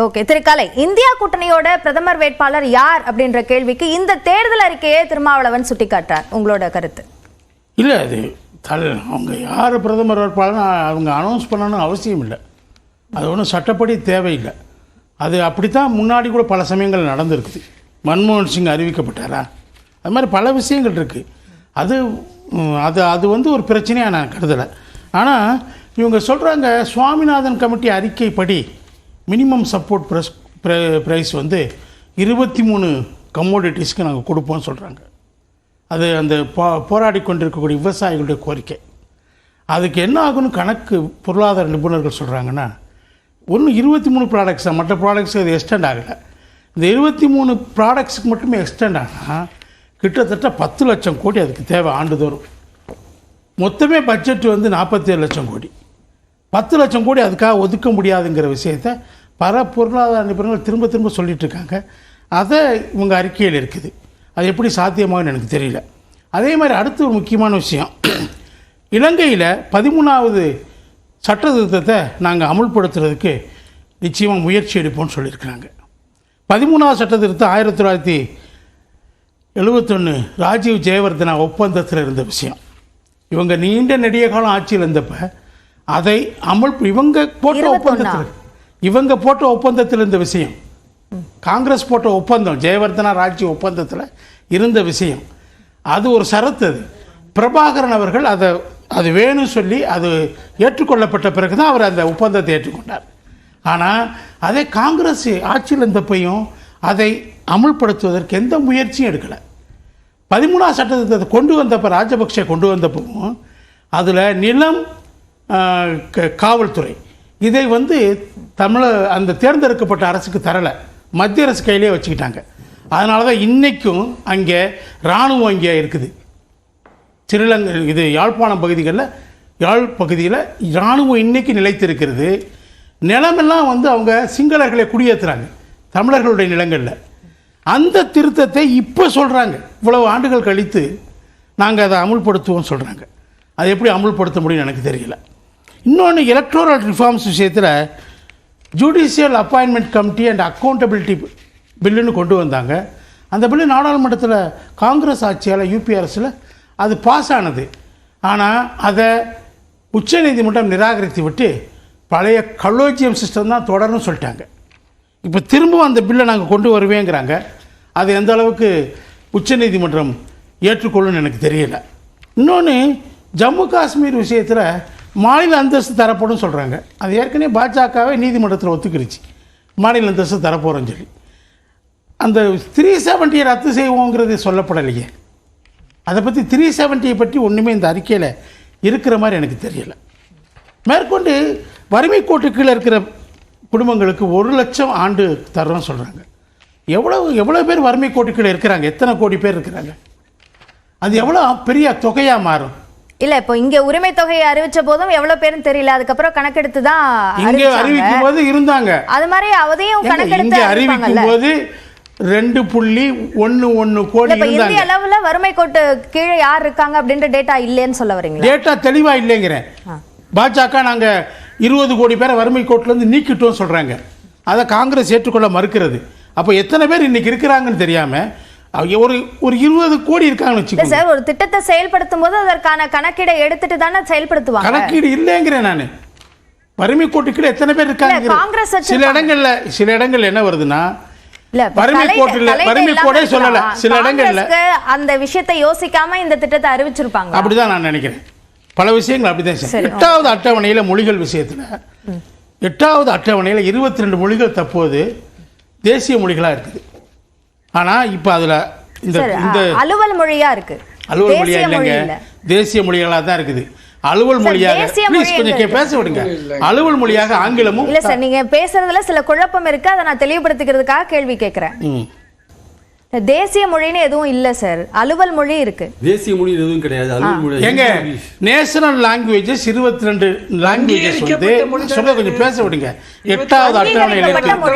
Okay, திரு கலை, India கூட்டணியோட பிரதமர் வேட்பாளர் யார் அப்படின்ற கேள்விக்கு இந்த தேர்தல் அறிக்கையை திருமாவளவன் சுட்டிக்காட்டார். உங்களோட கருத்து? இல்ல, அது அவங்க யார் பிரதமர் வேட்பாளர் அவங்க அனௌன்ஸ் பண்ணணும் அவசியம் இல்லை. அது ஒன்றும் சட்டப்படி தேவையில்லை. அது அப்படித்தான் முன்னாடி கூட பல சமயங்கள் நடந்திருக்குது. மன்மோகன் சிங் அறிவிக்கப்பட்டாரா, அது மாதிரி பல விஷயங்கள் இருக்குது. அது அது அது வந்து ஒரு பிரச்சனையாக நான் கருதலை. ஆனால் இவங்க சொல்கிறாங்க சுவாமிநாதன் கமிட்டி அறிக்கைப்படி மினிமம் சப்போர்ட் ப்ரைஸ் வந்து 23 கமோடிட்டிஸ்க்கு நாங்கள் கொடுப்போம்னு சொல்கிறாங்க. அது அந்த போராடி கொண்டிருக்கக்கூடிய விவசாயிகளுடைய கோரிக்கை. அதுக்கு என்ன ஆகுன்னு கணக்கு பொருளாதார நிபுணர்கள் சொல்கிறாங்கன்னா, ஒன்று 23 ப்ராடக்ட்ஸ் தான், மற்ற ப்ராடக்ட்ஸுக்கு அது எக்ஸ்டெண்ட் ஆகலை. இந்த 23 ப்ராடக்ட்ஸுக்கு மட்டுமே எக்ஸ்டெண்ட் ஆனால் கிட்டத்தட்ட 10 லட்சம் கோடி அதுக்கு தேவை ஆண்டுதோறும். மொத்தமே பட்ஜெட் வந்து 47 லட்சம் கோடி. 10 லட்சம் கோடி அதுக்காக ஒதுக்க முடியாதுங்கிற விஷயத்தை பல பொருளாதார நிபுணர்கள் திரும்ப திரும்ப சொல்லிகிட்டு இருக்காங்க. அதை இவங்க அறிக்கையில் இருக்குது. அது எப்படி சாத்தியமாகுன்னு எனக்கு தெரியல. அதே மாதிரி அடுத்த ஒரு முக்கியமான விஷயம், இலங்கையில் 13வது சட்ட திருத்தத்தை நாங்கள் அமுல்படுத்துறதுக்கு நிச்சயமாக முயற்சி எடுப்போம்னு சொல்லியிருக்கிறாங்க. 13வது சட்ட திருத்தம் 1971 ராஜீவ் ஜெயவர்தனா ஒப்பந்தத்தில் இருந்த விஷயம். இவங்க நீண்ட நெடிய காலம் ஆட்சியில் இருந்தப்ப அதை இவங்க போட்ட ஒப்பந்தத்தில் இருந்த விஷயம், காங்கிரஸ் போட்ட ஒப்பந்தம், ஜெயவர்தனா ராஜ்ய ஒப்பந்தத்தில் இருந்த விஷயம். அது ஒரு சரத்து. அது பிரபாகரன் அவர்கள் அது வேணும்னு சொல்லி அது ஏற்றுக்கொள்ளப்பட்ட பிறகு தான் அவர் அந்த ஒப்பந்தத்தை ஏற்றுக்கொண்டார். ஆனால் அதே காங்கிரஸ் ஆட்சியில் இருந்தப்பையும் அதை அமுல்படுத்துவதற்கு எந்த முயற்சியும் எடுக்கலை. 13வது சட்டத்தை கொண்டு வந்தப்போ, ராஜபக்சே கொண்டு வந்தப்பவும் அதில் நிலம், காவல்துறை இதை வந்து அந்த தேர்ந்தெடுக்கப்பட்ட அரசுக்கு தரலை, மத்திய அரசு கையிலே வச்சுக்கிட்டாங்க. அதனால தான் இன்றைக்கும் அங்கே இராணுவம் இங்கே இருக்குது. இது யாழ்ப்பாணம் பகுதியில் இராணுவம் இன்றைக்கி நிலைத்திருக்கிறது. நிலமெல்லாம் வந்து அவங்க சிங்களர்களை குடியேற்றுறாங்க தமிழர்களுடைய நிலங்களில். அந்த திருத்தத்தை இப்போ சொல்கிறாங்க, இவ்வளவு ஆண்டுகள் கழித்து நாங்கள் அதை அமுல்படுத்துவோம்னு சொல்கிறாங்க. அதை எப்படி அமுல்படுத்த முடியும்னு எனக்கு தெரியல. இன்னொன்று, எலக்டோரல் ரிஃபார்ம்ஸ் விஷயத்தில் judicial appointment committee and accountability பில்லுன்னு கொண்டு வந்தாங்க. அந்த பில்லு நாடாளுமன்றத்தில் காங்கிரஸ் ஆட்சியால் யூபி அரசில் அது பாஸ் ஆனது. ஆனால் அதை உச்சநீதிமன்றம் நிராகரித்து விட்டு பழைய கலோஜியம் சிஸ்டம் தான் தொடர்னு சொல்லிட்டாங்க. இப்போ திரும்பவும் அந்த பில்லை நாங்கள் கொண்டு வருவேங்கிறாங்க. அது எந்த அளவுக்கு உச்சநீதிமன்றம் ஏற்றுக்கொள்ளுன்னு எனக்கு தெரியலை. இன்னொன்று, ஜம்மு காஷ்மீர் விஷயத்தில் மாநில அந்தஸ்து தரப்படும் சொல்கிறாங்க. அது ஏற்கனவே பாஜகவே நீதிமன்றத்தில் ஒத்துக்கிடுச்சு, மாநில அந்தஸ்து தரப்போகிறோன்னு சொல்லி. அந்த 370 ரத்து செய்வோங்கிறது சொல்லப்படலையே. அதை பற்றி 370 பற்றி ஒன்றுமே இந்த அறிக்கையில் இருக்கிற மாதிரி எனக்கு தெரியலை. மேற்கொண்டு வறுமை கோட்டு கீழே இருக்கிற குடும்பங்களுக்கு 1 லட்சம் ஆண்டு தர்றோம்னு சொல்கிறாங்க. எவ்வளோ பேர் வறுமை கோட்டு கீழே இருக்கிறாங்க? எத்தனை கோடி பேர் இருக்கிறாங்க? அது எவ்வளோ பெரிய தொகையாக மாறும்? இல்ல, இப்போ இங்க உரிமை தொகையை அறிவிச்ச போதும் எவ்வளவு பேரும் தெரியல, அதுக்கப்புறம் கணக்கெடுத்து தான் இங்க அறிவிக்கும் போது இருந்தாங்க. அது மாதிரி அதையும் கணக்கெடுத்து அறிவிக்கும் போது 2.11 கோடி இருந்தாங்க. இந்திய அளவுல வறுமை கோட்டு கீழே யார் இருக்காங்க அப்படின்ற டேட்டா இல்லைன்னு சொல்ல வரீங்களா? டேட்டா தெளிவா இல்லைங்கிறேன். பாஜக நாங்க 20 கோடி பேரை வறுமை கோட்டுல இருந்து நீக்கிட்டோம் சொல்றாங்க. அதை காங்கிரஸ் ஏற்றுக்கொள்ள மறுக்கிறது. அப்ப எத்தனை பேர் இன்னைக்கு இருக்கிறாங்கன்னு தெரியாம ஒரு 20 கோடி இருக்காங்கன்னு வச்சுக்கோங்க சார். ஒரு திட்டத்தை செயல்படுத்தும் போது அதற்கான கணக்கீடை எடுத்துட்டு தானே செயல்படுத்துவாங்க. கணக்கீடு இல்லைங்கிறேன் நான். வறுமை கோட்டுக்கு எத்தனை பேர் இருக்காங்க? காங்கிரஸ் சில இடங்கள்ல என்ன வருதுன்னா, வறுமை கோட்டே சொல்லல, சில இடங்கள்ல அந்த விஷயத்தை யோசிக்காம இந்த திட்டத்தை அறிவிச்சிருப்பாங்க. அப்படிதான் நான் நினைக்கிறேன். பல விஷயங்கள் அப்படிதான். 8வது அட்டவணையில மொழிகள் விஷயத்துல 8வது அட்டவணையில 22 மொழிகள் தற்போது தேசிய மொழிகளா இருக்குது. ஆனா இப்ப அதுல இந்த அலுவல் மொழியா இருக்கு. அலுவல் மொழியா இல்லைங்க, தேசிய மொழிகளா தான் இருக்குது. அலுவல் மொழியாக கொஞ்சம் பேச விடுங்க. அலுவல் மொழியாக ஆங்கிலமும் இல்ல சார், நீங்க பேசுறதுல சில குழப்பம் இருக்கு. அதை நான் தெளிவுபடுத்திக்கிறதுக்காக கேள்வி கேட்கிறேன். தேசிய மொழின்னு எதுவும் இல்ல சார், அலுவல் மொழி இருக்கு. தேசிய மொழி எதுவும் கிடையாது, அலுவல் மொழி. எங்க நேஷனல் லாங்குவேஜஸ் 22 லாங்குவேஜஸ் வந்து சொல்ல கொஞ்சம் பேச விடுங்க. 8வது அட்டவணையில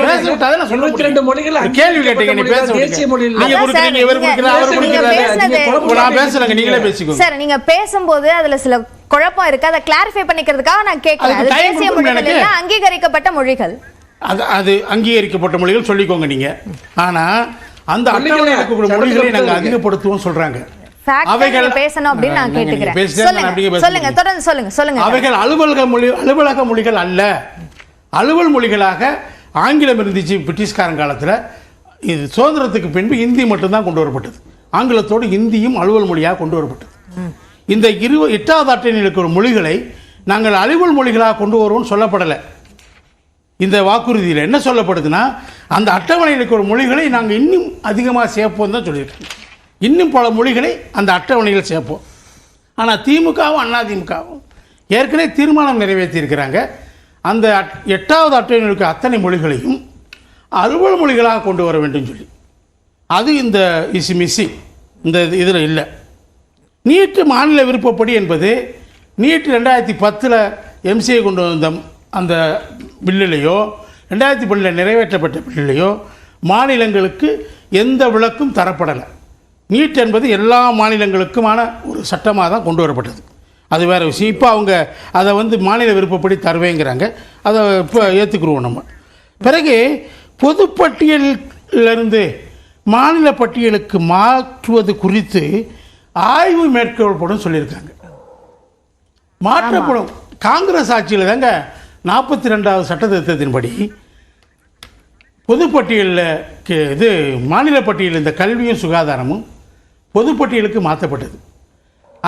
பேச விட்டு அதெல்லாம் 22 மொழிகள் கேள்வி கேட்டீங்க. நீ பேச விடுங்க. நீங்க கொடுக்குறீங்க, இவர் கொடுக்குறாரு, அவர் கொடுக்குறாரு. நான் பேசுறேங்க, நீங்களே பேசிக்கோங்க சார். நீங்க பேசும்போது அதுல சில குழப்பம் இருக்கு, அதை கிளாரிஃபை பண்ணிக்கிறதுக்காக நான் கேட்கிறேன். தேசிய மொழிகள் எல்லாம் அங்கீகரிக்கப்பட்ட மொழிகள். அது அங்கீகரிக்கப்பட்ட மொழிகள் சொல்லிக்கோங்க நீங்க. ஆனா அந்த அட்டவணையில் இருக்கக்கூடிய மொழிகளை நாங்கள் அதிகப்படுத்துவோம் சொல்றாங்க. அவைகள் பேசணும் அப்படின்னு நான் கேட்டுக்கிறேன். சொல்லுங்க, தொடர்ந்து சொல்லுங்க. சொல்லுங்க. அவைகள் அலுவலக மொழிகள் அல்ல. அலுவல் மொழிகளாக ஆங்கிலம் இருந்துச்சு பிரிட்டிஷ்காரன் காலத்தில். இது சுதந்திரத்துக்கு பின்பு இந்தி மட்டும்தான் கொண்டு வரப்பட்டது. ஆங்கிலத்தோடு இந்தியும் அலுவல் மொழியாக கொண்டு வரப்பட்டது. இந்த 8வது அட்டவணையில் இருக்கிற மொழிகளை நாங்கள் அலுவல் மொழிகளாக கொண்டு வருவோம்னு சொல்லப்படலை. இந்த வாக்குறுதியில் என்ன சொல்லப்படுதுன்னா, அந்த அட்டவணையில் இருக்கிற மொழிகளை நாங்கள் இன்னும் அதிகமாக சேர்ப்போம் தான் சொல்லியிருக்கோம். இன்னும் பல மொழிகளை அந்த அட்டவணையில் சேர்ப்போம். ஆனால் திமுகவும் அதிமுகவும் ஏற்கனவே தீர்மானம் நிறைவேற்றியிருக்கிறாங்க. அந்த 8வது அட்டவணையில் இருக்கிற அத்தனை மொழிகளையும் அலுவல் மொழிகளாக கொண்டு வர வேண்டும் சொல்லி. அது இந்த மிஸ்ஸி இந்த இதில் இல்லை. நீட்டு மாநில விருப்பப்படி என்பது நீட் 2010 எம்சிஏ கொண்டு வந்த அந்த பில்லிலேயோ 2012 நிறைவேற்றப்பட்ட பில்லிலேயோ மாநிலங்களுக்கு எந்த விலக்கும் தரப்படலை. நீட் என்பது எல்லா மாநிலங்களுக்குமான ஒரு சட்டமாக தான் கொண்டு வரப்பட்டது. அது வேறு விஷயம். இப்போ அவங்க அதை மாநில விருப்பப்படி தருவேங்கிறாங்க. அதை இப்போ ஏற்றுக்குருவோம் நம்ம. பிறகு பொதுப்பட்டியலிருந்து மாநில பட்டியலுக்கு மாற்றுவது குறித்து ஆய்வு மேற்கொள்ளப்படும் சொல்லியிருக்காங்க. மாற்றப்படும். காங்கிரஸ் ஆட்சியில் தாங்க 42வது சட்ட திருத்தத்தின்படி பொதுப்பட்டியலில் மாநில பட்டியலில் இந்த கல்வியும் சுகாதாரமும் பொதுப்பட்டியலுக்கு மாற்றப்பட்டது.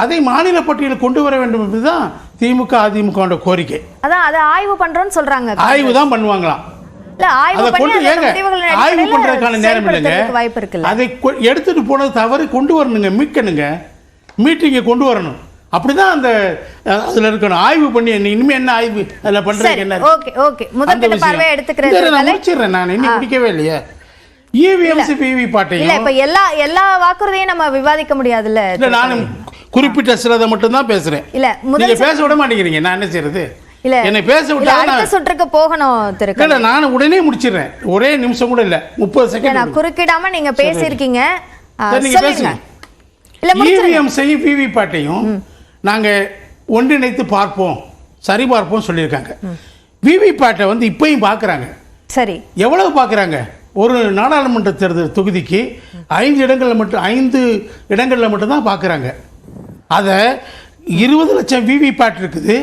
அதை மாநில பட்டியலுக்கு கொண்டு வர வேண்டும் என்பதுதான் திமுக அதிமுக கோரிக்கை. அதான் அதை ஆய்வு பண்றோம்னு சொல்றாங்க. ஆய்வு தான் பண்ணுவாங்களாம். ஆய்வு பண்றதுக்கான நேரம் இல்லைங்க. அதை எடுத்துட்டு போனது தவறு, கொண்டு வரணுங்க, மீட்கணுங்க, மீட்டிங்க கொண்டு வரணும். அப்படிதான் அந்த அதுல இருக்கணும். ஆய்வு பண்ணி இனிமே என்ன ஆய்வு அதுல பண்றதுக்கு என்ன? ஓகே ஓகே, முதல்ல பார்வை எடுத்துக்கிறேன். நான் முடிச்சிடுறேன். நான் இன்னும் முடிக்கவே இல்லையே. இவிஎம்ஸ் விவிபாட்டையும் இல்ல, இப்ப எல்லா வாக்குறுதியும் நம்ம விவாதிக்க முடியாதுல்ல. இல்ல, நானும் குறிப்பிட்ட சிலதை மட்டும் தான் பேசுறேன். இல்ல, நீங்க பேச விட மாட்டேங்கிறீங்க. நான் என்ன செய்யறது? இல்ல, என்னை பேச விட்டா அடுத்த சுற்றுக்கு போகணும் திரு. இல்ல, நான் உடனே முடிச்சிடுறேன். ஒரே நிமிஷம் கூட இல்ல, 30 செகண்ட். நான் குறுக்கிடாம நீங்க பேசியிருக்கீங்க. நீங்க பேசுங்க. இவிஎம்ஸையும் விவிபாட்டையும் நாங்க ஒன்றிணைத்து பார்ப்போம், சரி பார்ப்போம் சொல்லியிருக்காங்க. விவிபாட்டை இப்பயும் பார்க்குறாங்க. சரி, எவ்வளவு பார்க்குறாங்க? ஒரு நாடாளுமன்ற தேர்தல் தொகுதிக்கு 5 இடங்களில் மட்டும்தான் பார்க்குறாங்க. அதை 20 லட்சம் விவிபாட் இருக்குது.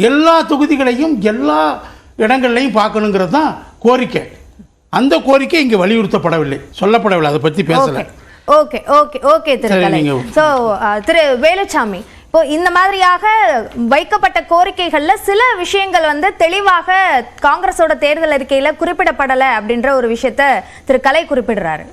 எல்லா தொகுதிகளையும் எல்லா இடங்கள்லையும் பார்க்கணுங்கிறது தான் கோரிக்கை. அந்த கோரிக்கை இங்கே வலியுறுத்தப்படவில்லை, சொல்லப்படவில்லை. அதை பற்றி பேசல. ஓகே ஓகே ஓகே திரு வேலுச்சாமி, இப்போ இந்த மாதிரியாக வைக்கப்பட்ட கோரிக்கைகள்ல சில விஷயங்கள் தெளிவாக காங்கிரஸோட தேர்தல் அறிக்கையில குறிப்பிடப்படலை அப்படின்ற ஒரு விஷயத்த திரு கலை குறிப்பிடுறாரு.